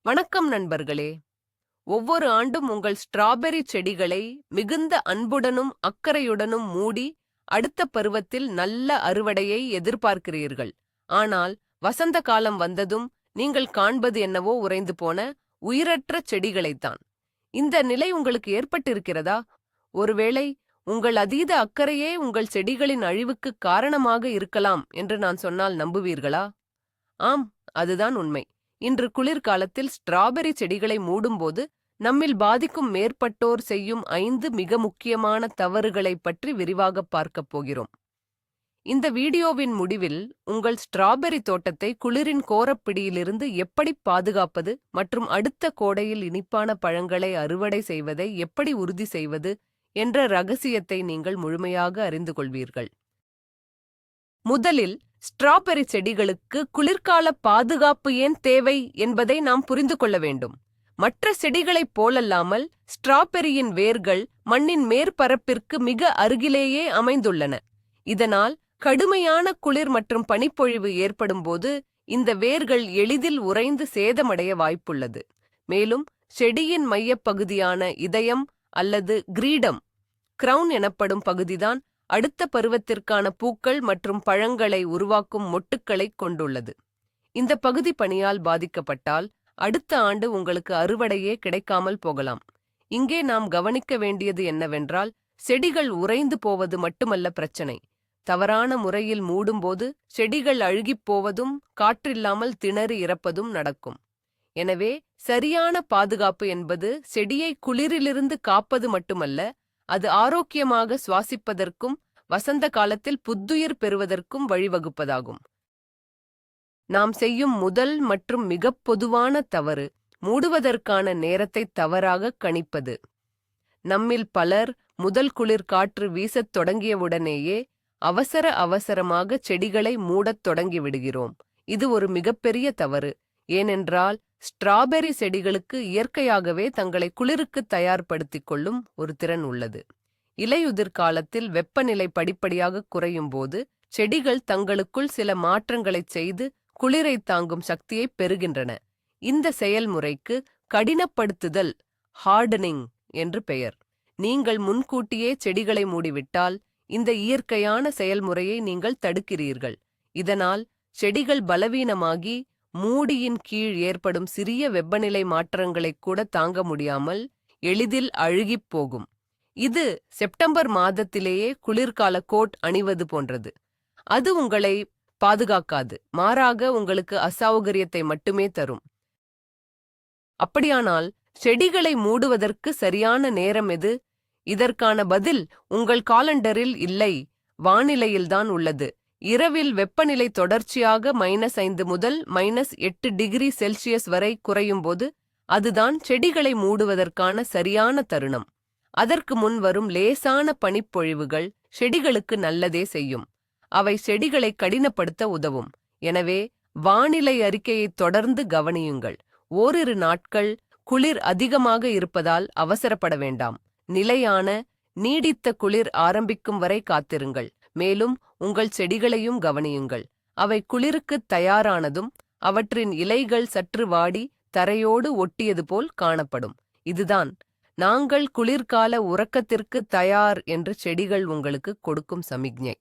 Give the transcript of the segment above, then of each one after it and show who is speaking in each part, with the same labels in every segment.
Speaker 1: வணக்கம் நண்பர்களே. ஒவ்வொரு ஆண்டும் உங்கள் ஸ்ட்ராபெர்ரி செடிகளை மிகுந்த அன்புடனும் அக்கறையுடனும் மூடி அடுத்த பருவத்தில் நல்ல அறுவடையை எதிர்பார்க்கிறீர்கள். ஆனால் வசந்த காலம் வந்ததும் நீங்கள் காண்பது என்னவோ உறைந்து போன உயிரற்ற செடிகளைத்தான். இந்த நிலை உங்களுக்கு ஏற்பட்டிருக்கிறதா? ஒருவேளை உங்கள் அதீத அக்கறையே உங்கள் செடிகளின் அழிவுக்கு காரணமாக இருக்கலாம் என்று நான் சொன்னால் நம்புவீர்களா? ஆம், அதுதான் உண்மை. இன்று குளிர்காலத்தில் ஸ்ட்ராபெர்ரி செடிகளை மூடும்போது நம்மில் பாதிக்கும் மேற்பட்டோர் செய்யும் 5 மிக முக்கியமான தவறுகளைப் பற்றி விரிவாகப் பார்க்கப் போகிறோம். இந்த வீடியோவின் முடிவில் உங்கள் ஸ்ட்ராபெர்ரி தோட்டத்தை குளிரின் கோரப்பிடியிலிருந்து எப்படி பாதுகாப்பது மற்றும் அடுத்த கோடையில் இனிப்பான பழங்களை அறுவடை செய்வதை எப்படி உறுதி செய்வது என்ற ரகசியத்தை நீங்கள் முழுமையாக அறிந்து கொள்வீர்கள். முதலில் ஸ்ட்ராபெர்ரி செடிகளுக்கு குளிர்கால பாதுகாப்பு ஏன் தேவை என்பதை நாம் புரிந்து கொள்ள வேண்டும். மற்ற செடிகளைப் போலல்லாமல் ஸ்ட்ராபெர்ரியின் வேர்கள் மண்ணின் மேற்பரப்பிற்கு மிக அருகிலேயே அமைந்துள்ளன. இதனால் கடுமையான குளிர் மற்றும் பனிப்பொழிவு ஏற்படும்போது இந்த வேர்கள் எளிதில் உறைந்து சேதமடைய வாய்ப்புள்ளது. மேலும் செடியின் மையப்பகுதியான இதயம் அல்லது கிரீடம் கிரவுன் எனப்படும் பகுதிதான் அடுத்த பருவத்திற்கான பூக்கள் மற்றும் பழங்களை உருவாக்கும் மொட்டுக்களைக் கொண்டுள்ளது. இந்த பகுதி பனியால் பாதிக்கப்பட்டால் அடுத்த ஆண்டு உங்களுக்கு அறுவடையே கிடைக்காமல் போகலாம். இங்கே நாம் கவனிக்க வேண்டியது என்னவென்றால், செடிகள் உறைந்து போவது மட்டுமல்ல பிரச்சனை. தவறான முறையில் மூடும்போது செடிகள் அழுகிப் போவதும் காற்றில்லாமல் திணறி இறப்பதும் நடக்கும். எனவே சரியான பாதுகாப்பு என்பது செடியை குளிரிலிருந்து காப்பது மட்டுமல்ல, அது ஆரோக்கியமாக சுவாசிப்பதற்கும் வசந்த காலத்தில் புத்துயிர் பெறுவதற்கும் வழிவகுப்பதாகும். நாம் செய்யும் முதல் மற்றும் மிகப் பொதுவான தவறு மூடுவதற்கான நேரத்தை தவறாக கணிப்பது. நம்மில் பலர் முதல் குளிர் காற்று வீசத் தொடங்கியவுடனேயே அவசரமாக செடிகளை மூடத் தொடங்கிவிடுகிறோம். இது ஒரு மிகப்பெரிய தவறு. ஏனென்றால் ஸ்ட்ராபெர்ரி செடிகளுக்கு இயற்கையாகவே தங்களை குளிருக்கு தயார்படுத்திக் கொள்ளும் ஒரு திறன் உள்ளது. இலையுதிர் காலத்தில் வெப்பநிலை படிப்படியாக குறையும்போது செடிகள் தங்களுக்குள் சில மாற்றங்களைச் செய்து குளிரை தாங்கும் சக்தியை பெறுகின்றன. இந்த செயல்முறைக்கு கடினப்படுத்துதல் ஹார்டனிங் என்று பெயர். நீங்கள் முன்கூட்டியே செடிகளை மூடிவிட்டால் இந்த இயற்கையான செயல்முறையை நீங்கள் தடுக்கிறீர்கள். இதனால் செடிகள் பலவீனமாகி மூடியின் கீழ் ஏற்படும் சிறிய வெப்பநிலை மாற்றங்களைக் கூட தாங்க முடியாமல் எளிதில் அழுகிப் போகும். இது செப்டம்பர் மாதத்திலேயே குளிர்கால கோட் அணிவது போன்றது. அது உங்களை பாதுகாக்காது, மாறாக உங்களுக்கு அசௌகரியத்தை மட்டுமே தரும். அப்படியானால் செடிகளை மூடுவதற்கு சரியான நேரம் எது? இதற்கான பதில் உங்கள் காலண்டரில் இல்லை, வானிலையில்தான் உள்ளது. இரவில் வெப்பநிலை தொடர்ச்சியாக -5 முதல் -8 டிகிரி செல்சியஸ் வரை குறையும்போது அதுதான் செடிகளை மூடுவதற்கான சரியான தருணம். அதற்கு முன் வரும் லேசான பனிப்பொழிவுகள் செடிகளுக்கு நல்லதே செய்யும். அவை செடிகளை கடினப்படுத்த உதவும். எனவே வானிலை அறிக்கையை தொடர்ந்து கவனியுங்கள். ஓரிரு நாட்கள் குளிர் அதிகமாக இருப்பதால் அவசரப்பட வேண்டாம். நிலையான நீடித்த குளிர் ஆரம்பிக்கும் வரை காத்திருங்கள். மேலும் உங்கள் செடிகளையும் கவனியுங்கள். அவை குளிருக்குத் தயாரானதும் அவற்றின் இலைகள் சற்று வாடி தரையோடு ஒட்டியது போல் காணப்படும். இதுதான் நாங்கள் குளிர்கால உறக்கத்திற்கு தயார் என்று செடிகள் உங்களுக்கு கொடுக்கும் சமிக்ஞை.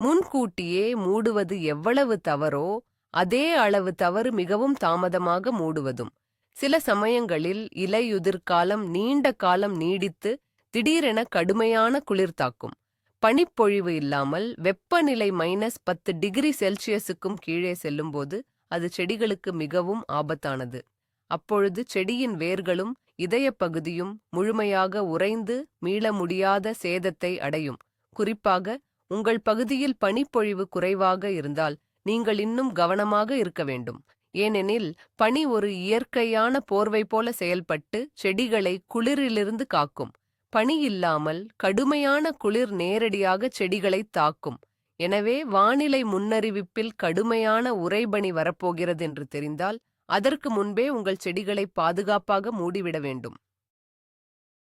Speaker 1: முன்கூட்டியே மூடுவது எவ்வளவு தவறோ அதே அளவு தவறு மிகவும் தாமதமாக மூடுவதும். சில சமயங்களில் இலையுதிர்காலம் நீண்ட காலம் நீடித்து திடீரென கடுமையான குளிர் தாக்கும். பனிப்பொழிவு இல்லாமல் வெப்பநிலை -10 டிகிரி செல்சியஸுக்கும் கீழே செல்லும்போது அது செடிகளுக்கு மிகவும் ஆபத்தானது. அப்பொழுது செடியின் வேர்களும் இதயப் பகுதியும் முழுமையாக உறைந்து மீள முடியாத சேதத்தை அடையும். குறிப்பாக உங்கள் பகுதியில் பனிப்பொழிவு குறைவாக இருந்தால் நீங்கள் இன்னும் கவனமாக இருக்க வேண்டும். ஏனெனில் பனி ஒரு இயற்கையான போர்வை போல செயல்பட்டு செடிகளை குளிரிலிருந்து காக்கும். பனி இல்லாமல் கடுமையான குளிர் நேரடியாக செடிகளை தாக்கும். எனவே வானிலை முன்னறிவிப்பில் கடுமையான உறைபனி வரப்போகிறது என்று தெரிந்தால் அதற்கு முன்பே உங்கள் செடிகளை பாதுகாப்பாக மூடிவிட வேண்டும்.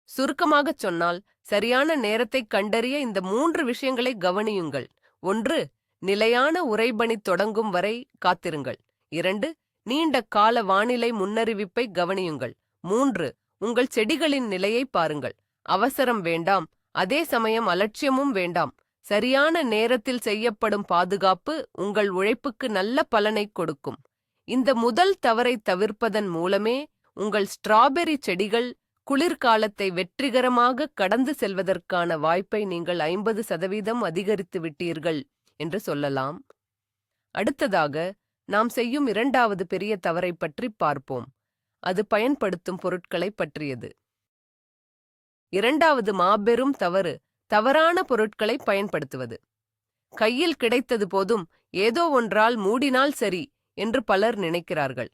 Speaker 1: சுருக்கமாகச் சொன்னால், சரியான நேரத்தை கண்டறிய இந்த 3 விஷயங்களை கவனியுங்கள். 1. நிலையான உறைபனி தொடங்கும் வரை காத்திருங்கள். 2. நீண்ட கால வானிலை முன்னறிவிப்பை கவனியுங்கள். 3. உங்கள் செடிகளின் நிலையை பாருங்கள். அவசரம் வேண்டாம், அதே சமயம் அலட்சியமும் வேண்டாம். சரியான நேரத்தில் செய்யப்படும் பாதுகாப்பு உங்கள் உழைப்புக்கு நல்ல பலனை கொடுக்கும். இந்த முதல் தவறை தவிர்ப்பதன் மூலமே உங்கள் ஸ்ட்ராபெர்ரி செடிகள் குளிர்காலத்தை வெற்றிகரமாக கடந்து செல்வதற்கான வாய்ப்பை நீங்கள் 50% அதிகரித்து விட்டீர்கள் என்று சொல்லலாம். அடுத்ததாக நாம் செய்யும் இரண்டாவது பெரிய தவறை பற்றி பார்ப்போம். அது பயன்படுத்தும் பொருட்களை பற்றியது. இரண்டாவது மாபெரும் தவறு தவறான பொருட்களை பயன்படுத்துவது. கையில் கிடைத்தது போதும், ஏதோ ஒன்றால் மூடினால் சரி என்று பலர் நினைக்கிறார்கள்.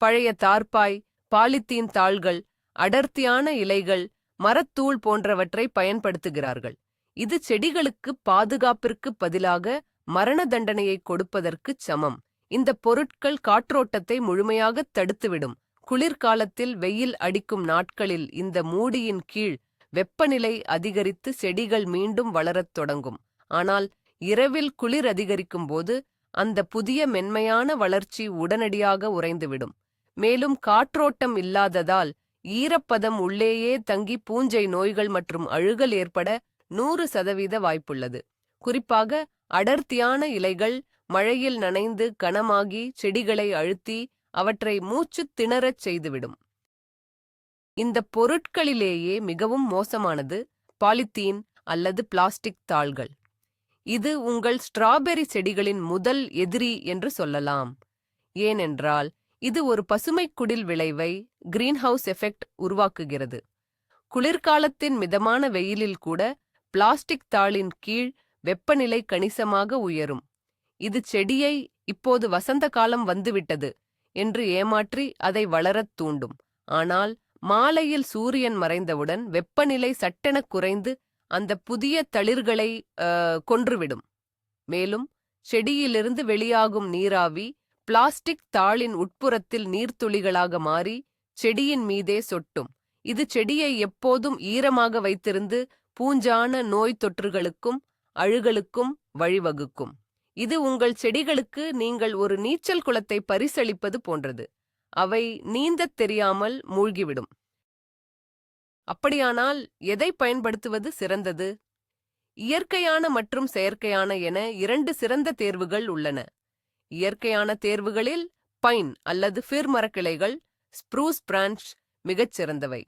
Speaker 1: பழைய தார்ப்பாய், பாலித்தீன் தாள்கள், அடர்த்தியான இலைகள், மரத்தூள் போன்றவற்றை பயன்படுத்துகிறார்கள். இது செடிகளுக்கு பாதுகாப்பிற்கு பதிலாக மரண தண்டனையை கொடுப்பதற்குச் சமம். இந்த பொருட்கள் காற்றோட்டத்தை முழுமையாக தடுத்துவிடும். குளிர்காலத்தில் வெயில் அடிக்கும் நாட்களில் இந்த மூடியின் கீழ் வெப்பநிலை அதிகரித்து செடிகள் மீண்டும் வளரத் தொடங்கும். ஆனால் இரவில் குளிர் அதிகரிக்கும் போது அந்த புதிய மென்மையான வளர்ச்சி உடனடியாக உறைந்துவிடும். மேலும் காற்றோட்டம் இல்லாததால் ஈரப்பதம் உள்ளேயே தங்கி பூஞ்சை நோய்கள் மற்றும் அழுகல் ஏற்பட 100% வாய்ப்புள்ளது. குறிப்பாக அடர்த்தியான இலைகள் மழையில் நனைந்து கனமாகி செடிகளை அழுத்தி அவற்றை மூச்சுத் திணறச் செய்துவிடும். இந்த பொருட்களிலேயே மிகவும் மோசமானது பாலித்தீன் அல்லது பிளாஸ்டிக் தாள்கள். இது உங்கள் ஸ்ட்ராபெர்ரி செடிகளின் முதல் எதிரி என்று சொல்லலாம். ஏனென்றால் இது ஒரு பசுமைக்குடில் விளைவை, கிரீன்ஹவுஸ் எஃபெக்ட் உருவாக்குகிறது. குளிர்காலத்தின் மிதமான வெயிலில் கூட பிளாஸ்டிக் தாளின் கீழ் வெப்பநிலை கணிசமாக உயரும். இது செடியை இப்போது வசந்த காலம் வந்துவிட்டது என்று ஏமாற்றி அதை வளரத் தூண்டும். ஆனால் மாலையில் சூரியன் மறைந்தவுடன் வெப்பநிலை சட்டென குறைந்து அந்த புதிய தளிர்களை கொன்றுவிடும். மேலும் செடியிலிருந்து வெளியாகும் நீராவி பிளாஸ்டிக் தாளின் உட்புறத்தில் நீர்த்துளிகளாக மாறி செடியின் மீதே சொட்டும். இது செடியை எப்போதும் ஈரமாக வைத்திருந்து பூஞ்சான நோய் தொற்றுகளுக்கும் அழுகலுக்கும் வழிவகுக்கும். இது உங்கள் செடிகளுக்கு நீங்கள் ஒரு நீச்சல் குளத்தை பரிசளிப்பது போன்றது. அவை நீந்தத் தெரியாமல் மூழ்கிவிடும். அப்படியானால் எதை பயன்படுத்துவது சிறந்தது? இயற்கையான மற்றும் செயற்கையான என 2 சிறந்த தேர்வுகள் உள்ளன. இயற்கையான தேர்வுகளில் பைன் அல்லது ஃபிர் மரக்கிளைகள், ஸ்ப்ரூஸ் பிரான்ச் மிகச் சிறந்தவை.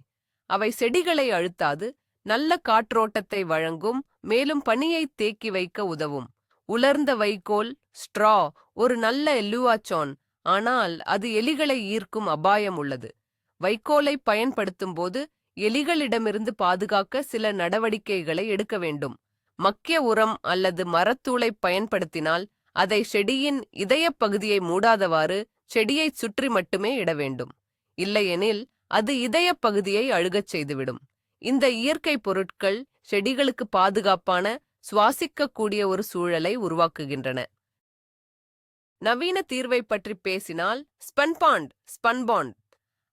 Speaker 1: அவை செடிகளை அழுத்தாது, நல்ல காற்றோட்டத்தை வழங்கும், மேலும் பனியை தேக்கி வைக்க உதவும். உலர்ந்த வைக்கோல், ஸ்ட்ரா ஒரு நல்ல எல்லுவாச்சான், ஆனால் அது எலிகளை ஈர்க்கும் அபாயம் உள்ளது. வைக்கோலை பயன்படுத்தும் போது எலிகளிடமிருந்து பாதுகாக்க சில நடவடிக்கைகளை எடுக்க வேண்டும். மக்கிய உரம் அல்லது மரத்தூளை பயன்படுத்தினால் அதை செடியின் இதயப் பகுதியை மூடாதவாறு செடியைச் சுற்றி மட்டுமே இட வேண்டும். இல்லையெனில் அது இதயப் பகுதியை அழுகச் செய்துவிடும். இந்த இயற்கை பொருட்கள் செடிகளுக்கு பாதுகாப்பான, சுவாசிக்கக்கூடிய ஒரு சூழலை உருவாக்குகின்றன. நவீன தீர்வை பற்றி பேசினால் ஸ்பன்பாண்ட்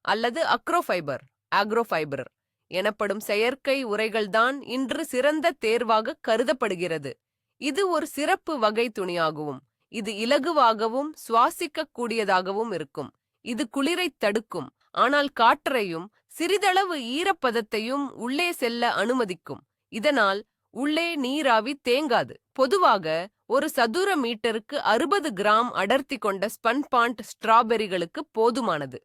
Speaker 1: அல்லது ஆக்ரோஃபைபர் எனப்படும் செயற்கை உரைகள்தான் இன்று சிறந்த தேர்வாக கருதப்படுகிறது. இது ஒரு சிறப்பு வகை துணியாகவும், இது இலகுவாகவும் சுவாசிக்கக்கூடியதாகவும் இருக்கும். இது குளிரைத் தடுக்கும், ஆனால் காற்றையும் சிறிதளவு ஈரப்பதத்தையும் உள்ளே செல்ல அனுமதிக்கும். இதனால் உள்ளே நீராவி தேங்காது. பொதுவாக ஒரு சதுர மீட்டருக்கு 60 கிராம் அடர்த்தி கொண்ட ஸ்பன்பாண்ட் ஸ்ட்ராபெர்ரிகளுக்கு போதுமானது.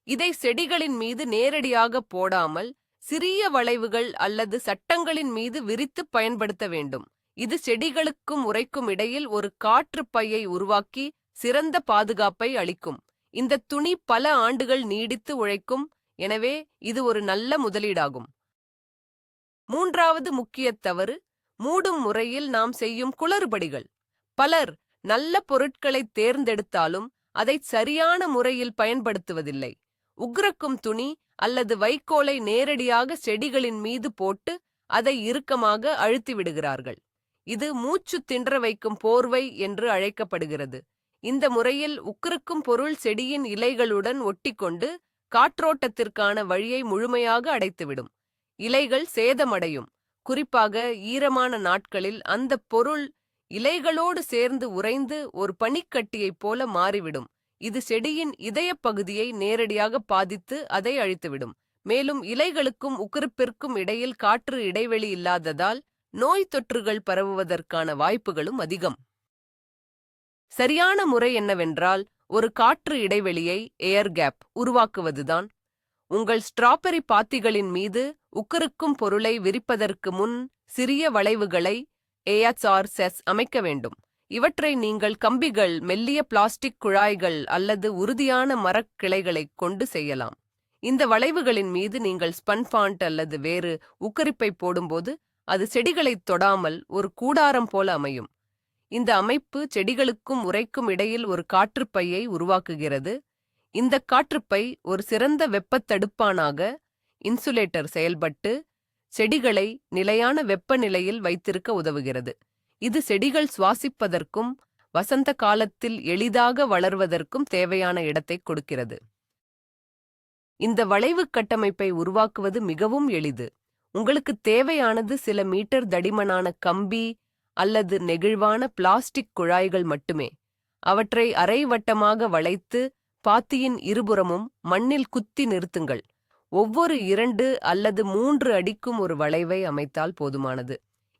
Speaker 1: இதை செடிகளின் மீது நேரடியாக போடாமல் சிறிய வளைவுகள் அல்லது சட்டங்களின் மீது விரித்து பயன்படுத்த வேண்டும். இது செடிகளுக்கும் உறைக்கும் இடையில் ஒரு காற்று பையை உருவாக்கி சிறந்த பாதுகாப்பை அளிக்கும். இந்த துணி பல ஆண்டுகள் நீடித்து உழைக்கும், எனவே இது ஒரு நல்ல முதலீடாகும். மூன்றாவது முக்கிய தவறு மூடும் முறையில் நாம் செய்யும் குளறுபடிகள். பலர் நல்ல பொருட்களை தேர்ந்தெடுத்தாலும் அதை சரியான முறையில் பயன்படுத்துவதில்லை. உக்ரக்கும் துணி அல்லது வைக்கோலை நேரடியாக செடிகளின் மீது போட்டு அதை இறுக்கமாக அழுத்தி விடுகிறார்கள். இது மூச்சு திணற வைக்கும் போர்வை என்று அழைக்கப்படுகிறது. இந்த முறையில் உக்கிருக்கும் பொருள் செடியின் இலைகளுடன் ஒட்டிக்கொண்டு காற்றோட்டத்திற்கான வழியை முழுமையாக அடைத்துவிடும். இலைகள் சேதமடையும். குறிப்பாக ஈரமான நாட்களில் அந்த பொருள் இலைகளோடு சேர்ந்து உறைந்து ஒரு பனிக்கட்டியைப் போல மாறிவிடும். இது செடியின் இதயப் பகுதியை நேரடியாக பாதித்து அதை அழித்துவிடும். மேலும் இலைகளுக்கும் உக்கிருப்பிற்கும் இடையில் காற்று இடைவெளி இல்லாததால் நோய் தொற்றுகள் பரவுவதற்கான வாய்ப்புகளும் அதிகம். சரியான முறை என்னவென்றால் ஒரு காற்று இடைவெளியை ஏர் கேப் உருவாக்குவதுதான். உங்கள் ஸ்ட்ராபெரி பாத்திகளின் மீது உக்கிருக்கும் பொருளை விரிப்பதற்கு முன் சிறிய வளைவுகளை ஏஆர்செஸ் அமைக்க வேண்டும். இவற்றை நீங்கள் கம்பிகள், மெல்லிய பிளாஸ்டிக் குழாய்கள் அல்லது உறுதியான மரக் கிளைகளைக் கொண்டு செய்யலாம். இந்த வளைவுகளின் மீது நீங்கள் ஸ்பன்ஃபாண்ட் அல்லது வேறு உக்கரிப்பை போடும்போது அது செடிகளைத் தொடாமல் ஒரு கூடாரம் போல அமையும். இந்த அமைப்பு செடிகளுக்கும் உறைக்கும் இடையில் ஒரு காற்றுப்பையை உருவாக்குகிறது. இந்த காற்றுப்பை ஒரு சிறந்த வெப்பத்தடுப்பானாக இன்சுலேட்டர் செயல்பட்டு செடிகளை நிலையான வெப்பநிலையில் வைத்திருக்க உதவுகிறது. இது செடிகள் சுவாசிப்பதற்கும் வசந்த காலத்தில் எளிதாக வளர்வதற்கும் தேவையான இடத்தை கொடுக்கிறது. இந்த வளைவு கட்டமைப்பை உருவாக்குவது மிகவும் எளிது. உங்களுக்கு தேவையானது சில மீட்டர் தடிமனான கம்பி அல்லது நெகிழ்வான பிளாஸ்டிக் குழாய்கள் மட்டுமே. அவற்றை அரை வட்டமாக வளைத்து பாத்தியின் இருபுறமும் மண்ணில் குத்தி நிறுத்துங்கள். ஒவ்வொரு 2 அல்லது 3 அடிக்கும் ஒரு வளைவை அமைத்தால் போதுமானது.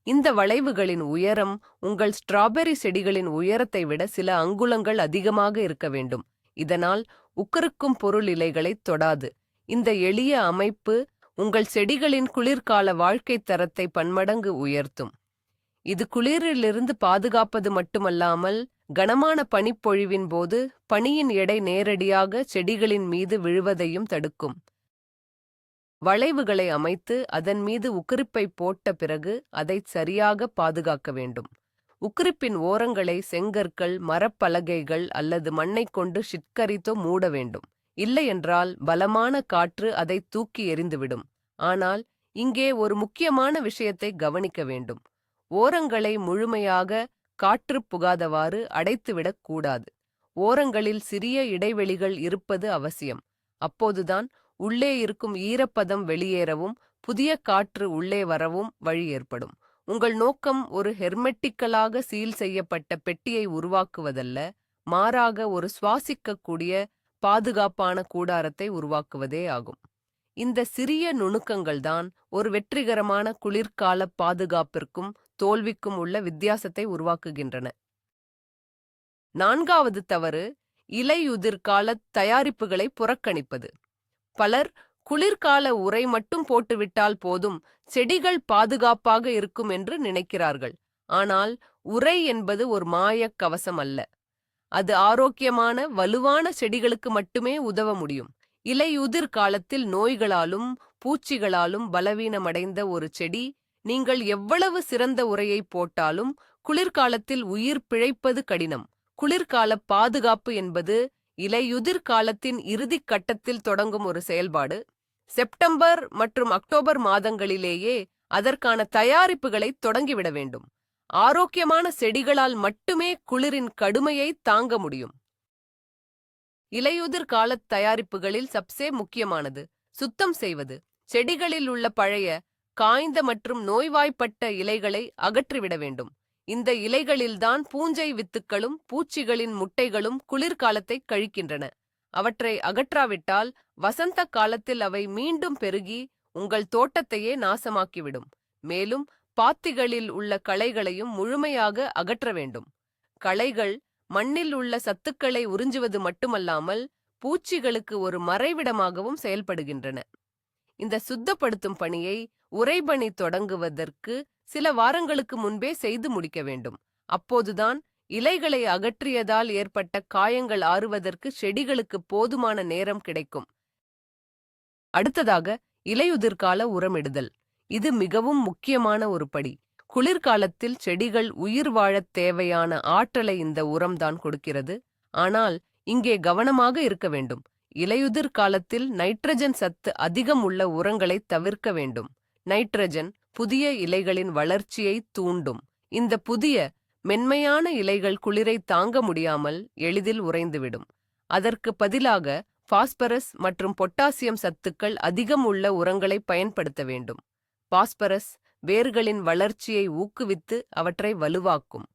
Speaker 1: இந்த வளைவுகளின் உயரம் உங்கள் ஸ்ட்ராபெரி செடிகளின் உயரத்தை விட சில அங்குலங்கள் அதிகமாக இருக்க வேண்டும். இதனால் உக்கிருக்கும் பொருள் இலைகளைத் தொடாது. இந்த எளிய அமைப்பு உங்கள் செடிகளின் குளிர்கால வாழ்க்கைத் தரத்தை பன்மடங்கு உயர்த்தும். இது குளிரிலிருந்து பாதுகாப்பது மட்டுமல்லாமல் கனமான பனிப்பொழிவின் போது பனியின் எடை நேரடியாக செடிகளின் மீது விழுவதையும் தடுக்கும். வளைவுகளை அமைத்து அதன் மீது உக்கிரிப்பை போட்ட பிறகு அதை சரியாக பாதுகாக்க வேண்டும். உக்கிரிப்பின் ஓரங்களை செங்கற்கள், மரப்பலகைகள் அல்லது மண்ணைக் கொண்டு சிட்கரித்தோ மூட வேண்டும். இல்லையென்றால் பலமான காற்று அதை தூக்கி எறிந்துவிடும். ஆனால் இங்கே ஒரு முக்கியமான விஷயத்தை கவனிக்க வேண்டும். ஓரங்களை முழுமையாக காற்று புகாதவாறு அடைத்துவிடக் கூடாது. ஓரங்களில் சிறிய இடைவெளிகள் இருப்பது அவசியம். அப்போதுதான் உள்ளே இருக்கும் ஈரப்பதம் வெளியேறவும் புதிய காற்று உள்ளே வரவும் வழி ஏற்படும். உங்கள் நோக்கம் ஒரு ஹெர்மெட்டிக்கலாக சீல் செய்யப்பட்ட பெட்டியை உருவாக்குவதல்ல, மாறாக ஒரு சுவாசிக்கக்கூடிய பாதுகாப்பான கூடாரத்தை உருவாக்குவதே ஆகும். இந்த சிறிய நுணுக்கங்கள்தான் ஒரு வெற்றிகரமான குளிர்கால பாதுகாப்பிற்கும் தோல்விக்கும் உள்ள வித்தியாசத்தை உருவாக்குகின்றன. 4வது தவறு, இலையுதிர்கால தயாரிப்புகளை புறக்கணிப்பது. பலர் குளிர்கால உறை மட்டும் போட்டுவிட்டால் போதும், செடிகள் பாதுகாப்பாக இருக்கும் என்று நினைக்கிறார்கள். ஆனால் உறை என்பது ஒரு மாயக் கவசம் அல்ல. அது ஆரோக்கியமான வலுவான செடிகளுக்கு மட்டுமே உதவ முடியும். இலையுதிர் காலத்தில் நோய்களாலும் பூச்சிகளாலும் பலவீனமடைந்த ஒரு செடி நீங்கள் எவ்வளவு சிறந்த உரையை போட்டாலும் குளிர்காலத்தில் உயிர் பிழைப்பது கடினம். குளிர்கால பாதுகாப்பு என்பது இலையுதிர் காலத்தின் இறுதிக் கட்டத்தில் தொடங்கும் ஒரு செயல்பாடு. செப்டம்பர் மற்றும் அக்டோபர் மாதங்களிலேயே அதற்கான தயாரிப்புகளை தொடங்கிவிட வேண்டும். ஆரோக்கியமான செடிகளால் மட்டுமே குளிரின் கடுமையை தாங்க முடியும். இலையுதிர் காலத் தயாரிப்புகளில் சப்சே முக்கியமானது சுத்தம் செய்வது. செடிகளில் உள்ள பழைய, காய்ந்த மற்றும் நோய்வாய்ப்பட்ட இலைகளை அகற்றிவிட வேண்டும். இந்த இலைகளில்தான் பூஞ்சை வித்துக்களும் பூச்சிகளின் முட்டைகளும் குளிர்காலத்தை கழிக்கின்றன. அவற்றை அகற்றாவிட்டால் வசந்த காலத்தில் அவை மீண்டும் பெருகி உங்கள் தோட்டத்தையே நாசமாக்கிவிடும். மேலும் பாத்திகளில் உள்ள களைகளையும் முழுமையாக அகற்ற வேண்டும். களைகள் மண்ணில் உள்ள சத்துக்களை உறிஞ்சுவது மட்டுமல்லாமல் பூச்சிகளுக்கு ஒரு மறைவிடமாகவும் செயல்படுகின்றன. இந்த சுத்தப்படுத்தும் பணியை உறைபனி தொடங்குவதற்கு சில வாரங்களுக்கு முன்பே செய்து முடிக்க வேண்டும். அப்போதுதான் இலைகளை அகற்றியதால் ஏற்பட்ட காயங்கள் ஆறுவதற்கு செடிகளுக்கு போதுமான நேரம் கிடைக்கும். அடுத்ததாக இலையுதிர்கால உரமிடுதல். இது மிகவும் முக்கியமான ஒரு படி. குளிர்காலத்தில் செடிகள் உயிர் வாழத் தேவையான ஆற்றலை இந்த உரம்தான் கொடுக்கிறது. ஆனால் இங்கே கவனமாக இருக்க வேண்டும். இலையுதிர் காலத்தில் நைட்ரஜன் சத்து அதிகம் உள்ள உரங்களை தவிர்க்க வேண்டும். நைட்ரஜன் புதிய இலைகளின் வளர்ச்சியை தூண்டும். இந்த புதிய மென்மையான இலைகள் குளிரை தாங்க முடியாமல் எளிதில் உறைந்துவிடும். அதற்கு பதிலாக பாஸ்பரஸ் மற்றும் பொட்டாசியம் சத்துக்கள் அதிகம் உள்ள உரங்களை பயன்படுத்த வேண்டும். பாஸ்பரஸ் வேர்களின் வளர்ச்சியை ஊக்குவித்து அவற்றை வலுவாக்கும்.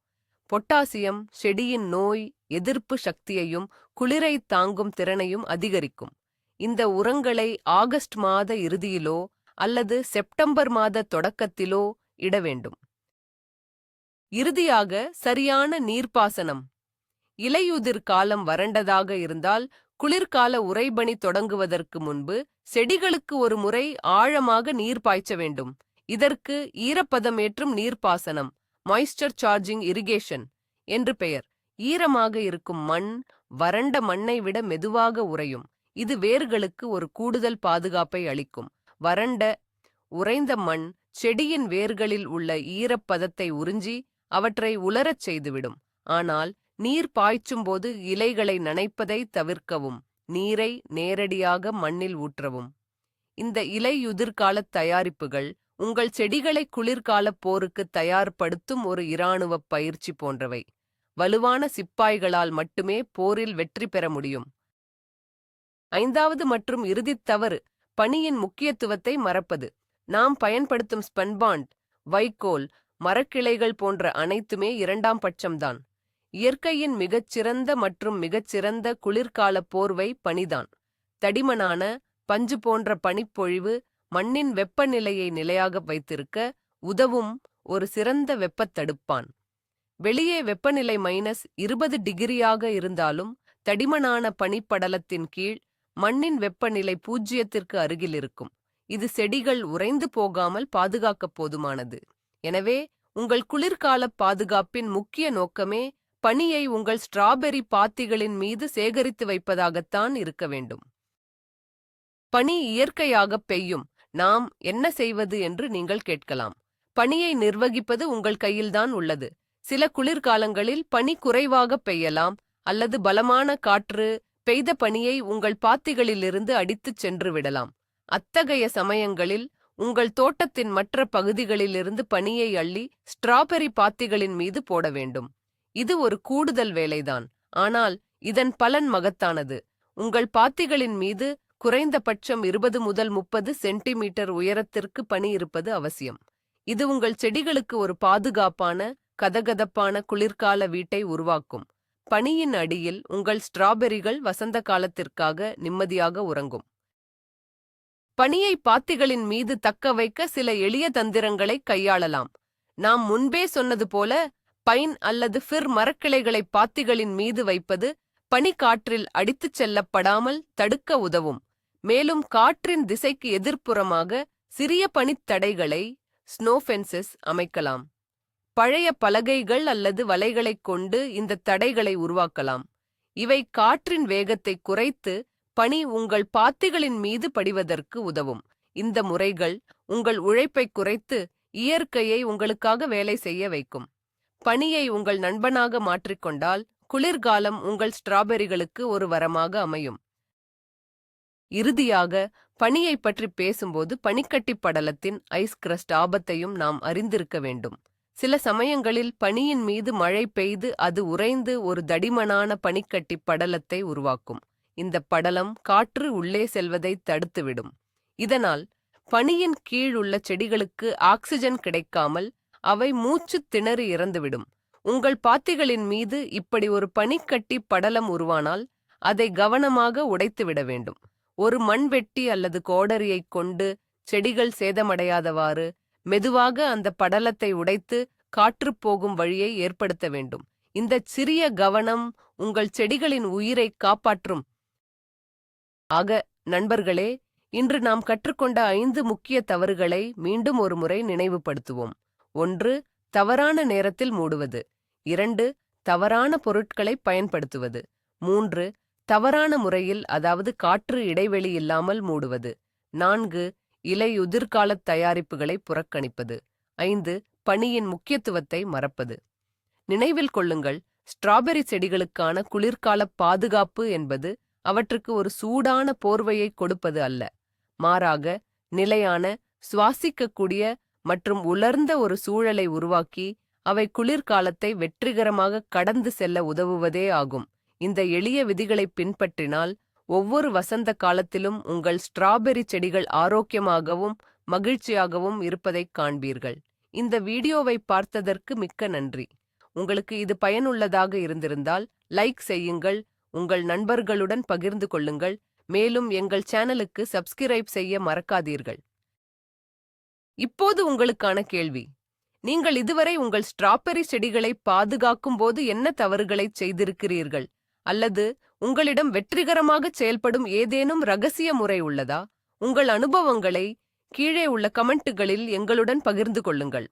Speaker 1: பொட்டாசியம் செடியின் நோய் எதிர்ப்பு சக்தியையும் குளிரை தாங்கும் திறனையும் அதிகரிக்கும். இந்த உரங்களை ஆகஸ்ட் மாத இறுதியிலோ அல்லது செப்டம்பர் மாத தொடக்கத்திலோ இட வேண்டும். இறுதியாக சரியான நீர்ப்பாசனம். இலையுதிர் காலம் வறண்டதாக இருந்தால் குளிர்கால உறைபனி தொடங்குவதற்கு முன்பு செடிகளுக்கு ஒரு முறை ஆழமாக நீர் பாய்ச்ச வேண்டும். இதற்கு ஈரப்பதமேற்றும் நீர்ப்பாசனம், மாய்ஸ்சர் சார்ஜிங் இரிகேஷன் என்று பெயர். ஈரமாக இருக்கும் மண் வறண்ட மண்ணை விட மெதுவாக உறையும். இது வேர்களுக்கு ஒரு கூடுதல் பாதுகாப்பை அளிக்கும். வறண்ட உறைந்த மண் செடியின் வேர்களில் உள்ள ஈரப்பதத்தை உறிஞ்சி அவற்றை உலரச் செய்துவிடும். ஆனால் நீர் பாய்ச்சும்போது இலைகளை நனைப்பதை தவிர்க்கவும். நீரை நேரடியாக மண்ணில் ஊற்றவும். இந்த இலையுதிர்காலத் தயாரிப்புகள் உங்கள் செடிகளை குளிர்காலப் போருக்கு தயார்படுத்தும் ஒரு இராணுவப் பயிற்சி போன்றவை. வலுவான சிப்பாய்களால் மட்டுமே போரில் வெற்றி பெற முடியும். 5வது மற்றும் இறுதித் தவறு, பனியின் முக்கியத்துவத்தை மறப்பது. நாம் பயன்படுத்தும் ஸ்பன்பாண்ட், வைக்கோல், மரக்கிளைகள் போன்ற அனைத்துமே 2ஆம் பட்சம்தான். இயற்கையின் மிகச்சிறந்த மற்றும் மிகச்சிறந்த குளிர்கால போர்வை பனிதான். தடிமனான பஞ்சு போன்ற பனிப்பொழிவு மண்ணின் வெப்பநிலையை நிலையாக வைத்திருக்க உதவும் ஒரு சிறந்த வெப்பத்தடுப்பான். வெளியே வெப்பநிலை -20 டிகிரியாக இருந்தாலும் தடிமனான பனிப்படலத்தின் கீழ் மண்ணின் வெப்பநிலை 0க்கு அருகில் இருக்கும். இது செடிகள் உறைந்து போகாமல் பாதுகாக்க போதுமானது. எனவே உங்கள் குளிர்கால பாதுகாப்பின் முக்கிய நோக்கமே பனியை உங்கள் ஸ்ட்ராபெர்ரி பாத்திகளின் மீது சேகரித்து வைப்பதாகத்தான் இருக்க வேண்டும். பனி இயற்கையாக பெய்யும். நாம் என்ன செய்வது என்று நீங்கள் கேட்கலாம். பனியை நிர்வகிப்பது உங்கள் கையில்தான் உள்ளது. சில குளிர்காலங்களில் பனி குறைவாக பெய்யலாம், அல்லது பலமான காற்று பெய்த பனியை உங்கள் பாத்திகளிலிருந்து அடித்துச் சென்று விடலாம். அத்தகைய சமயங்களில் உங்கள் தோட்டத்தின் மற்ற பகுதிகளிலிருந்து பனியை அள்ளி ஸ்ட்ராபெர்ரி பாத்திகளின் மீது போட வேண்டும். இது ஒரு கூடுதல் வேலைதான், ஆனால் இதன் பலன் மகத்தானது. உங்கள் பாத்திகளின் மீது குறைந்தபட்சம் 20 முதல் 30 சென்டிமீட்டர் உயரத்திற்கு பனி இருப்பது அவசியம். இது உங்கள் செடிகளுக்கு ஒரு பாதுகாப்பான, கதகதப்பான குளிர்கால வீட்டை உருவாக்கும். பனியின் அடியில் உங்கள் ஸ்ட்ராபெர்ரிகள் வசந்த காலத்திற்காக நிம்மதியாக உறங்கும். பனியை பாத்திகளின் மீது தக்க வைக்க சில எளிய தந்திரங்களை கையாளலாம். நாம் முன்பே சொன்னது போல பைன் அல்லது ஃபிர் மரக்கிளைகளை பாத்திகளின் மீது வைப்பது பனிக்காற்றில் அடித்துச் செல்லப்படாமல் தடுக்க உதவும். மேலும் காற்றின் திசைக்கு எதிர்ப்புறமாக சிறிய பனித்தடைகளை, ஸ்னோ ஃபென்சஸ், அமைக்கலாம். பழைய பலகைகள் அல்லது வலைகளைக் கொண்டு இந்த தடைகளை உருவாக்கலாம். இவை காற்றின் வேகத்தை குறைத்து பனி உங்கள் பாத்திகளின் மீது படிவதற்கு உதவும். இந்த முறைகள் உங்கள் உழைப்பை குறைத்து இயற்கையை உங்களுக்காக வேலை செய்ய வைக்கும். பனியை உங்கள் நண்பனாக மாற்றிக்கொண்டால் குளிர்காலம் உங்கள் ஸ்ட்ராபெர்ரிகளுக்கு ஒரு வரமாக அமையும். இறுதியாக, பனியை பற்றி பேசும்போது பனிக்கட்டி படலத்தின் ஐஸ் கிரஸ்ட் ஆபத்தையும் நாம் அறிந்திருக்க வேண்டும். சில சமயங்களில் பனியின் மீது மழை பெய்து அது உறைந்து ஒரு தடிமனான பனிக்கட்டி படலத்தை உருவாக்கும். இந்த படலம் காற்று உள்ளே செல்வதை தடுத்துவிடும். இதனால் பனியின் கீழ் உள்ள செடிகளுக்கு ஆக்சிஜன் கிடைக்காமல் அவை மூச்சு திணறி இறந்துவிடும். உங்கள் பாத்திகளின் மீது இப்படி ஒரு பனிக்கட்டி படலம் உருவானால் அதை கவனமாக உடைத்துவிட வேண்டும். ஒரு மண்வெட்டி அல்லது கோடரியைக் கொண்டு செடிகள் சேதமடையாதவாறு மெதுவாக அந்த படலத்தை உடைத்து காற்று போகும் வழியை ஏற்படுத்த வேண்டும். இந்த சிறிய கவனம் உங்கள் செடிகளின் உயிரை காப்பாற்றும். ஆக நண்பர்களே, இன்று நாம் கற்றுக்கொண்ட 5 முக்கிய தவறுகளை மீண்டும் ஒரு முறை நினைவுபடுத்துவோம். 1. தவறான நேரத்தில் மூடுவது. 2. தவறான பொருட்களை பயன்படுத்துவது. 3. தவறான முறையில், அதாவது காற்று இடைவெளி இல்லாமல் மூடுவது. 4. இலையுதிர்காலத் தயாரிப்புகளை புறக்கணிப்பது. 5. பனியின் முக்கியத்துவத்தை மறப்பது. நினைவில் கொள்ளுங்கள், ஸ்ட்ராபெர்ரி செடிகளுக்கான குளிர்கால பாதுகாப்பு என்பது அவற்றுக்கு ஒரு சூடான போர்வையை கொடுப்பது அல்ல. மாறாக, நிலையான, சுவாசிக்கக்கூடிய மற்றும் உலர்ந்த ஒரு சூழலை உருவாக்கி அவை குளிர்காலத்தை வெற்றிகரமாக கடந்து செல்ல உதவுவதே ஆகும். இந்த எளிய விதிகளை பின்பற்றினால் ஒவ்வொரு வசந்த காலத்திலும் உங்கள் ஸ்ட்ராபெர்ரி செடிகள் ஆரோக்கியமாகவும் மகிழ்ச்சியாகவும் இருப்பதைக் காண்பீர்கள். இந்த வீடியோவை பார்த்ததற்கு மிக்க நன்றி. உங்களுக்கு இது பயனுள்ளதாக இருந்திருந்தால் லைக் செய்யுங்கள், உங்கள் நண்பர்களுடன் பகிர்ந்து கொள்ளுங்கள், மேலும் எங்கள் சேனலுக்கு சப்ஸ்கிரைப் செய்ய மறக்காதீர்கள். இப்போது உங்களுக்கான கேள்வி. நீங்கள் இதுவரை உங்கள் ஸ்ட்ராபெர்ரி செடிகளை பாதுகாக்கும் போது என்ன தவறுகளைச் செய்திருக்கிறீர்கள்? அல்லது உங்களிடம் வெற்றிகரமாகச் செயல்படும் ஏதேனும் ரகசிய முறை உள்ளதா? உங்கள் அனுபவங்களை கீழே உள்ள கமெண்ட்டுகளில் எங்களுடன் பகிர்ந்து கொள்ளுங்கள்.